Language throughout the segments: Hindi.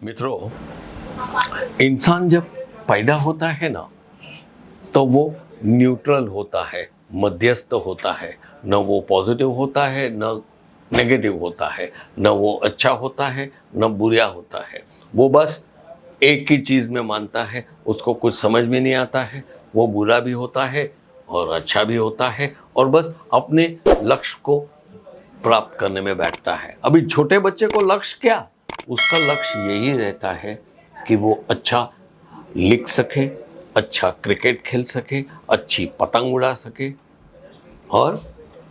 मित्रों, इंसान जब पैदा होता है ना तो वो न्यूट्रल होता है, मध्यस्थ होता है। न वो पॉजिटिव होता है न नेगेटिव होता है, न वो अच्छा होता है न बुरा होता है। वो बस एक ही चीज़ में मानता है, उसको कुछ समझ में नहीं आता है। वो बुरा भी होता है और अच्छा भी होता है और बस अपने लक्ष्य को प्राप्त करने में बैठता है। अभी छोटे बच्चे को लक्ष्य क्या? उसका लक्ष्य यही रहता है कि वो अच्छा लिख सके, अच्छा क्रिकेट खेल सके, अच्छी पतंग उड़ा सके और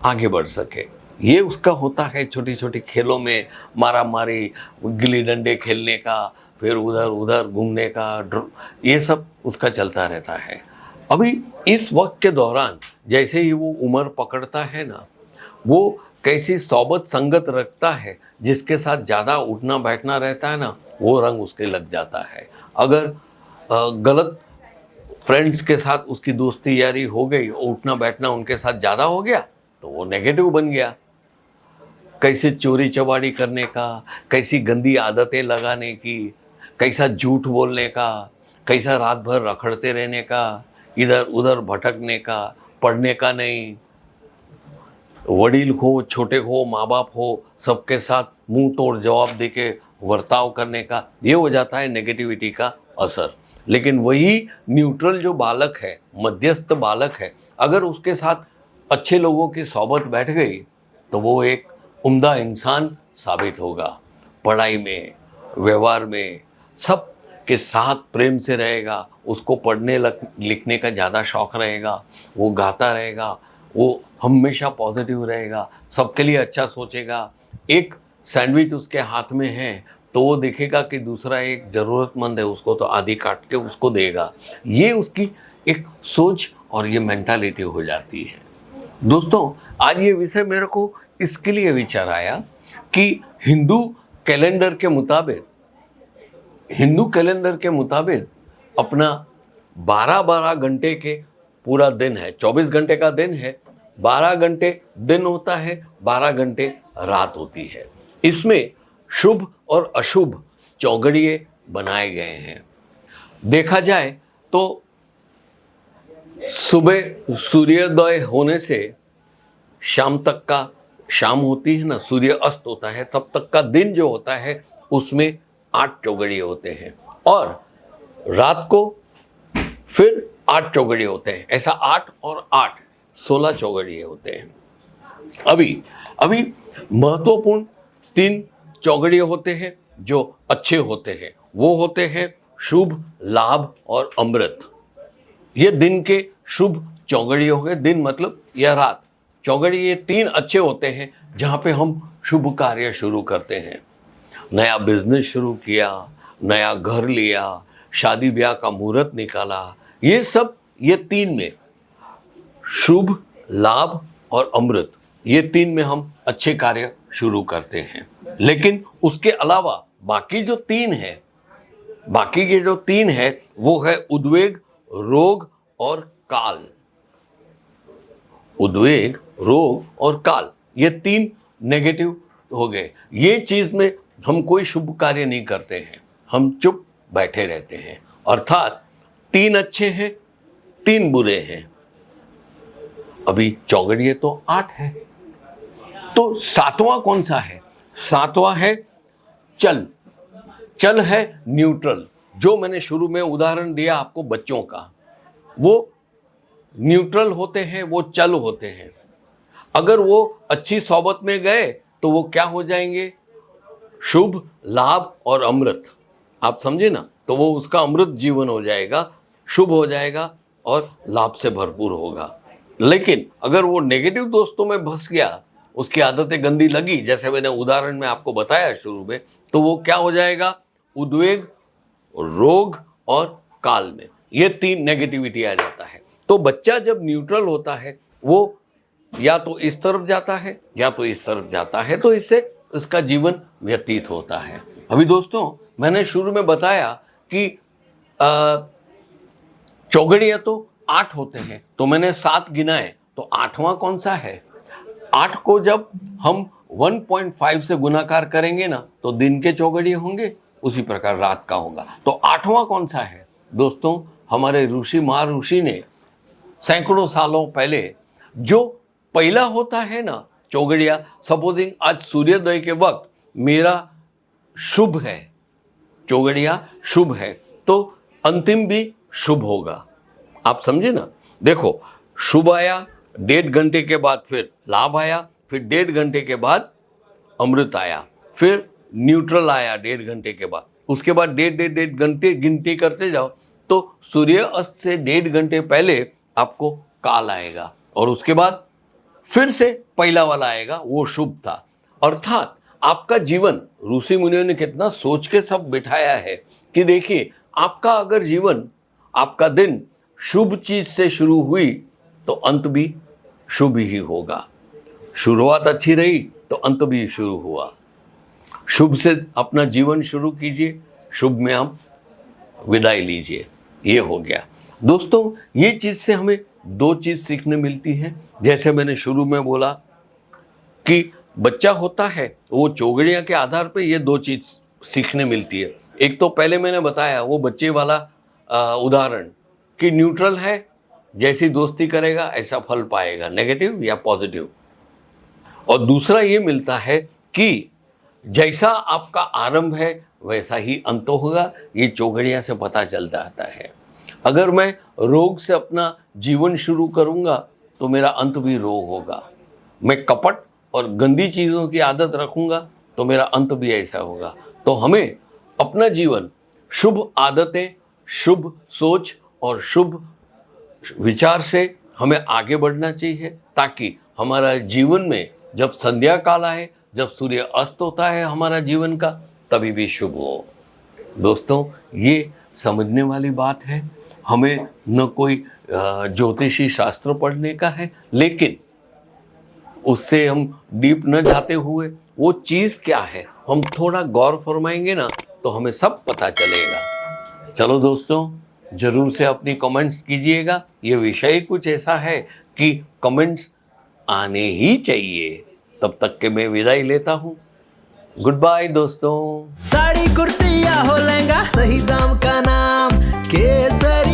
आगे बढ़ सके। ये उसका होता है। छोटी छोटी खेलों में मारा मारी, गिल्ली डंडे खेलने का, फिर उधर उधर घूमने का, ये सब उसका चलता रहता है। अभी इस वक्त के दौरान जैसे ही वो उम्र पकड़ता है ना, वो कैसी सोबत संगत रखता है, जिसके साथ ज़्यादा उठना बैठना रहता है ना, वो रंग उसके लग जाता है। अगर गलत फ्रेंड्स के साथ उसकी दोस्ती यारी हो गई, उठना बैठना उनके साथ ज़्यादा हो गया, तो वो नेगेटिव बन गया। कैसे चोरी चबाड़ी करने का, कैसी गंदी आदतें लगाने की, कैसा झूठ बोलने का, कैसा रात भर रखड़ते रहने का, इधर उधर भटकने का, पढ़ने का नहीं, वडील हो छोटे हो माँ बाप हो सबके साथ मुंह तोड़ जवाब देके वर्ताव करने का, ये हो जाता है नेगेटिविटी का असर। लेकिन वही न्यूट्रल जो बालक है, मध्यस्थ बालक है, अगर उसके साथ अच्छे लोगों की सोबत बैठ गई तो वो एक उम्दा इंसान साबित होगा। पढ़ाई में, व्यवहार में, सब के साथ प्रेम से रहेगा। उसको पढ़ने लिखने का ज़्यादा शौक़ रहेगा। वो गाता रहेगा, वो हमेशा पॉजिटिव रहेगा, सबके लिए अच्छा सोचेगा। एक सैंडविच उसके हाथ में है तो वो देखेगा कि दूसरा एक ज़रूरतमंद है, उसको तो आधी काट के उसको देगा। ये उसकी एक सोच और ये मेंटालिटी हो जाती है। दोस्तों, आज ये विषय मेरे को इसके लिए विचार आया कि हिंदू कैलेंडर के मुताबिक अपना 12-12 घंटे के पूरा दिन है। 24 घंटे का दिन है, 12 घंटे दिन होता है, 12 घंटे रात होती है। इसमें शुभ और अशुभ चौघड़िए बनाए गए हैं। देखा जाए तो सुबह सूर्योदय होने से शाम तक का, शाम होती है ना, सूर्य अस्त होता है, तब तक का दिन जो होता है उसमें 8 चौघड़िए होते हैं और रात को फिर 8 चौघड़िए होते हैं। ऐसा 8 और 8 16 चौघड़िए होते हैं। अभी महत्वपूर्ण 3 चौघड़िए होते हैं जो अच्छे होते हैं। वो होते हैं शुभ, लाभ और अमृत। ये दिन के शुभ चौघड़िए हो गए। दिन मतलब यह रात। चौघड़िए ये 3 अच्छे होते हैं जहाँ पे हम शुभ कार्य शुरू करते हैं। नया बिजनेस शुरू किया, नया घर लिया, शादी ब्याह का मुहूर्त निकाला, ये सब ये 3 में शुभ, लाभ और अमृत, ये 3 में हम अच्छे कार्य शुरू करते हैं। लेकिन उसके अलावा बाकी के जो 3 है वो है उद्वेग, रोग और काल। उद्वेग, रोग और काल, ये 3 नेगेटिव हो गए। ये चीज में हम कोई शुभ कार्य नहीं करते हैं, हम चुप बैठे रहते हैं। अर्थात 3 अच्छे हैं, 3 बुरे हैं। अभी चौघड़िए तो 8 है, तो 7वां कौन सा है? 7वां है चल। चल है न्यूट्रल। जो मैंने शुरू में उदाहरण दिया आपको बच्चों का, वो न्यूट्रल होते हैं, वो चल होते हैं। अगर वो अच्छी सोबत में गए तो वो क्या हो जाएंगे? शुभ, लाभ और अमृत। आप समझे ना? तो वो उसका अमृत जीवन हो जाएगा, शुभ हो जाएगा और लाभ से भरपूर होगा। लेकिन अगर वो नेगेटिव दोस्तों में फंस गया, उसकी आदतें गंदी लगी, जैसे मैंने उदाहरण में आपको बताया शुरू में, तो वो क्या हो जाएगा? उद्वेग, रोग और काल में ये 3 नेगेटिविटी आ जाता है। तो बच्चा जब न्यूट्रल होता है, वो या तो इस तरफ जाता है या तो इस तरफ जाता है, तो इससे उसका जीवन व्यतीत होता है। अभी दोस्तों, मैंने शुरू में बताया कि चौघड़िया तो 8 होते हैं, तो मैंने 7 गिनाए, तो 8वां कौन सा है? 8 को जब हम 1.5 से गुणाकार करेंगे ना, तो दिन के चौघड़िए होंगे उसी प्रकार रात का होगा। तो 8वां कौन सा है दोस्तों? हमारे ऋषि महर्षि ने सैकड़ों सालों पहले जो पहला होता है ना चौगड़िया, सपोजिंग आज सूर्योदय के वक्त मेरा शुभ है, चौगड़िया शुभ है, तो अंतिम भी शुभ होगा। आप समझे ना? देखो, शुभ आया, 1.5 घंटे के बाद फिर लाभ आया, फिर 1.5 घंटे के बाद अमृत आया, फिर न्यूट्रल आया 1.5 घंटे के बाद, उसके बाद 1.5 घंटे गिनती करते जाओ तो सूर्य अस्त से 1.5 घंटे पहले आपको काल आएगा, और उसके बाद फिर से पहला वाला आएगा, वो शुभ था। अर्थात आपका जीवन, ऋषि मुनियों ने कितना सोच के सब बिठाया है कि देखिए, आपका अगर जीवन, आपका दिन शुभ चीज से शुरू हुई तो अंत भी शुभ ही होगा। शुरुआत अच्छी रही तो अंत भी शुरू हुआ। शुभ से अपना जीवन शुरू कीजिए, शुभ में आप विदाई लीजिए। ये हो गया दोस्तों। ये चीज से हमें 2 चीज सीखने मिलती है। जैसे मैंने शुरू में बोला कि बच्चा होता है, वो चौगड़िया के आधार पे ये 2 चीज सीखने मिलती है। एक तो पहले मैंने बताया वो बच्चे वाला उदाहरण कि न्यूट्रल है, जैसी दोस्ती करेगा ऐसा फल पाएगा, नेगेटिव या पॉजिटिव। और दूसरा ये मिलता है कि जैसा आपका आरंभ है वैसा ही अंत होगा। ये चौगड़िया से पता चल जाता है। अगर मैं रोग से अपना जीवन शुरू करूंगा तो मेरा अंत भी रोग होगा। मैं कपट और गंदी चीज़ों की आदत रखूंगा तो मेरा अंत भी ऐसा होगा। तो हमें अपना जीवन शुभ आदतें, शुभ सोच और शुभ विचार से हमें आगे बढ़ना चाहिए, ताकि हमारा जीवन में जब संध्या काल आए, जब सूर्य अस्त होता है हमारा जीवन का, तभी भी शुभ हो। दोस्तों, ये समझने वाली बात है। हमें न कोई ज्योतिषी शास्त्र पढ़ने का है, लेकिन उससे हम डीप न जाते हुए वो चीज़ क्या है हम थोड़ा गौर फरमाएंगे ना तो हमें सब पता चलेगा। चलो दोस्तों, जरूर से अपनी कमेंट्स कीजिएगा। ये विषय कुछ ऐसा है कि कमेंट्स आने ही चाहिए। तब तक के मैं विदाई लेता हूँ। गुड बाय दोस्तों। साड़ी कुर्ती या हो लहंगा, सही दाम का नाम केसरी।